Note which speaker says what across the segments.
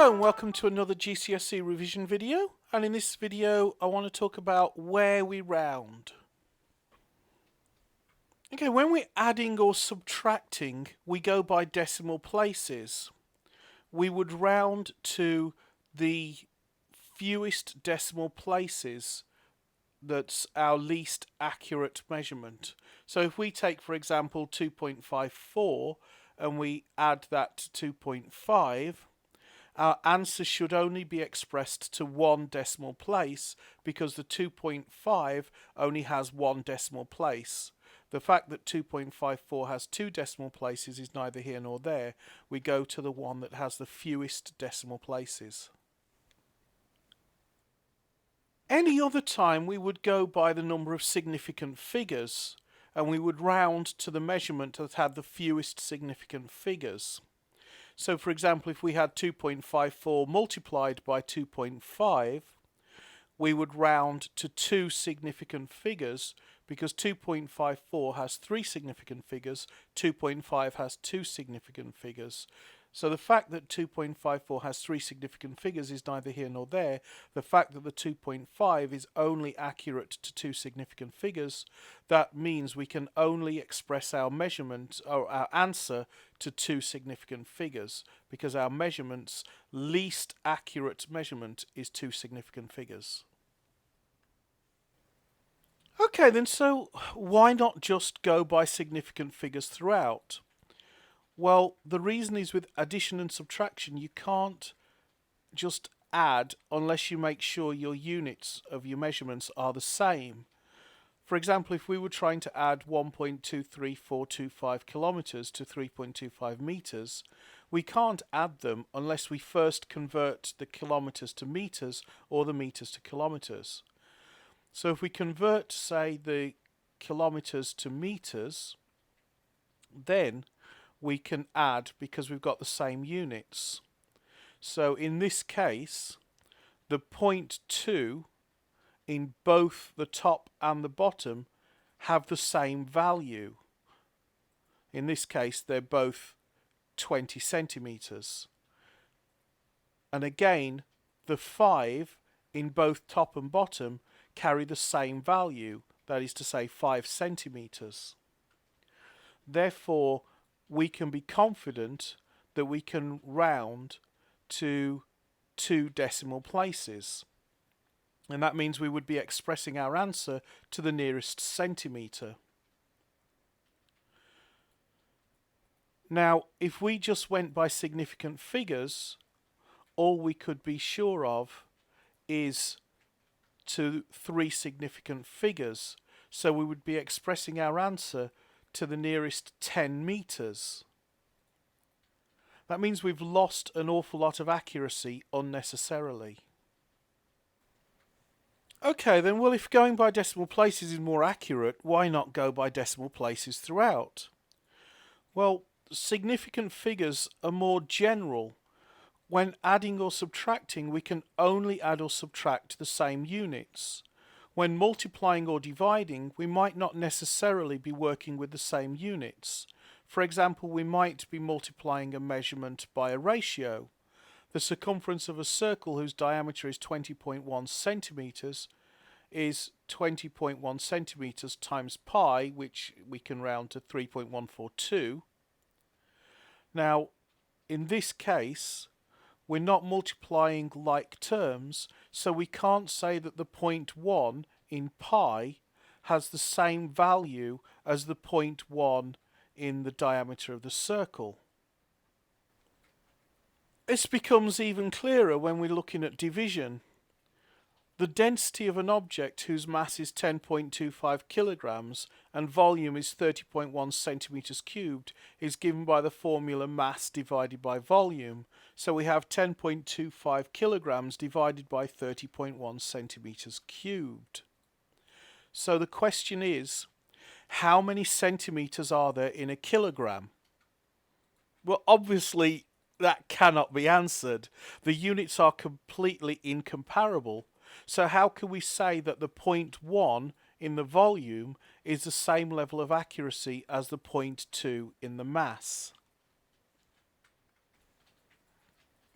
Speaker 1: Hello and welcome to another GCSE revision video, and in this video I want to talk about where we round. Okay, when we're adding or subtracting we go by decimal places. We would round to the fewest decimal places. That's our least accurate measurement. So if we take, for example, 2.54 and we add that to 2.5, our answer should only be expressed to one decimal place because the 2.5 only has one decimal place. The fact that 2.54 has two decimal places is neither here nor there. We go to the one that has the fewest decimal places. Any other time we would go by the number of significant figures, and we would round to the measurement that had the fewest significant figures. So for example, if we had 2.54 multiplied by 2.5, we would round to two significant figures because 2.54 has three significant figures, 2.5 has two significant figures. So the fact that 2.54 has three significant figures is neither here nor there. The fact that the 2.5 is only accurate to two significant figures, that means we can only express our measurement or our answer to two significant figures because our measurement's least accurate measurement is two significant figures. Okay then, so why not just go by significant figures throughout? Well, the reason is with addition and subtraction you can't just add unless you make sure your units of your measurements are the same. For example, if we were trying to add 1.23425 kilometers to 3.25 meters, we can't add them unless we first convert the kilometers to meters or the meters to kilometers. So if we convert, say, the kilometers to meters, then we can add because we've got the same units. So in this case, the 0.2 in both the top and the bottom have the same value. In this case, they're both 20 centimeters. And again, the 5 in both top and bottom carry the same value, that is to say 5 centimeters. Therefore, we can be confident that we can round to two decimal places. And that means we would be expressing our answer to the nearest centimetre. Now, if we just went by significant figures, all we could be sure of is to three significant figures. So we would be expressing our answer to the nearest 10 meters. That means we've lost an awful lot of accuracy unnecessarily. Okay then, well, if going by decimal places is more accurate, why not go by decimal places throughout? Well, significant figures are more general. When adding or subtracting, we can only add or subtract the same units. When multiplying or dividing, we might not necessarily be working with the same units. For example, we might be multiplying a measurement by a ratio. The circumference of a circle whose diameter is 20.1 centimeters is 20.1 centimeters times pi, which we can round to 3.142. Now, in this case, we're not multiplying like terms, so we can't say that the 0.1 in pi has the same value as the 0.1 in the diameter of the circle. This becomes even clearer when we're looking at division. The density of an object whose mass is 10.25 kilograms and volume is 30.1 centimeters cubed is given by the formula mass divided by volume. So we have 10.25 kilograms divided by 30.1 centimeters cubed. So the question is, how many centimeters are there in a kilogram? Well, obviously that cannot be answered. The units are completely incomparable. So how can we say that the 0.1 in the volume is the same level of accuracy as the 0.2 in the mass?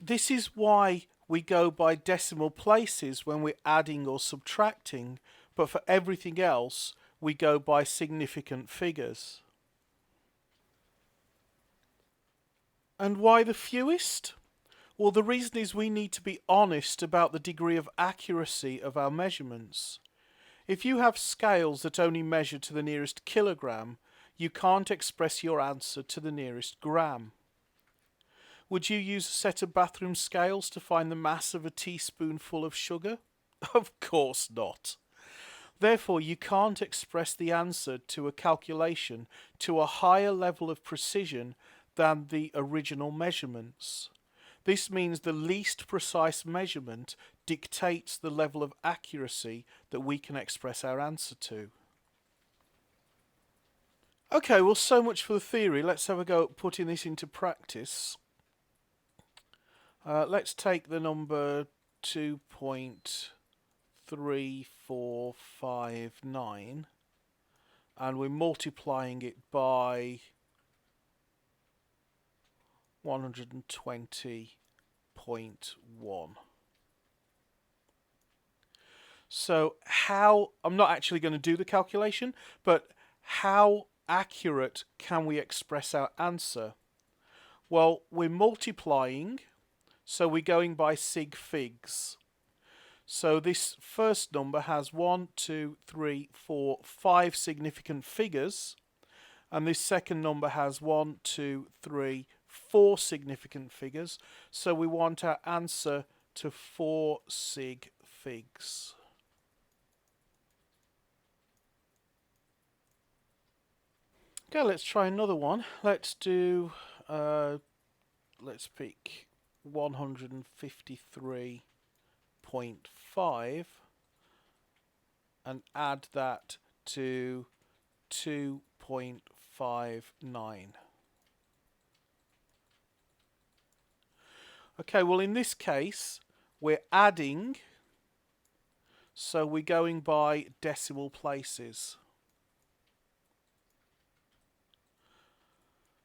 Speaker 1: this is why we go by decimal places when we're adding or subtracting, but for everything else we go by significant figures. And why the fewest? Well, the reason is we need to be honest about the degree of accuracy of our measurements. If you have scales that only measure to the nearest kilogram, you can't express your answer to the nearest gram. Would you use a set of bathroom scales to find the mass of a teaspoonful of sugar? Of course not. Therefore, you can't express the answer to a calculation to a higher level of precision than the original measurements. This means the least precise measurement dictates the level of accuracy that we can express our answer to. Okay, well, so much for the theory. Let's have a go at putting this into practice. Let's take the number 2.3459 and we're multiplying it by 120.1. So I'm not actually going to do the calculation, but how accurate can we express our answer? Well, we're multiplying, so we're going by sig figs. So this first number has 1, 2, 3, 4, 5 significant figures, and this second number has 1, 2, 3, 4 significant figures. So we want our answer to 4 sig figs. Okay, let's try another one. Let's do, let's pick 153.5 and add that to 2.59. Okay, well in this case we're adding, so we're going by decimal places.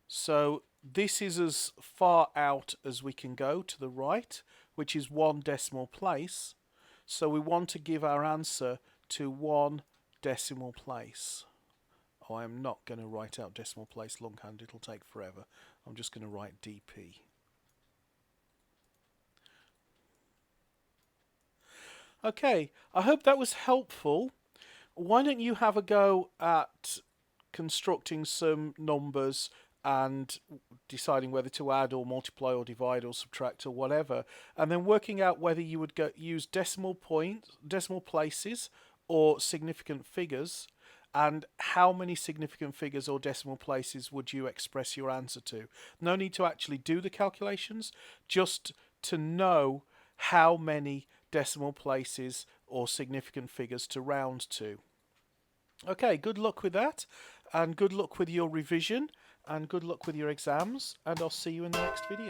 Speaker 1: So this is as far out as we can go to the right, which is 1 decimal place. So we want to give our answer to 1 decimal place. Oh, I am not going to write out decimal place longhand, it'll take forever. I'm just going to write DP. Okay, I hope that was helpful. Why don't you have a go at constructing some numbers and deciding whether to add or multiply or divide or subtract or whatever, and then working out whether you would use decimal places or significant figures, and how many significant figures or decimal places would you express your answer to. No need to actually do the calculations, just to know how many decimal places or significant figures to round to. Okay, good luck with that, and good luck with your revision, and good luck with your exams, and I'll see you in the next video.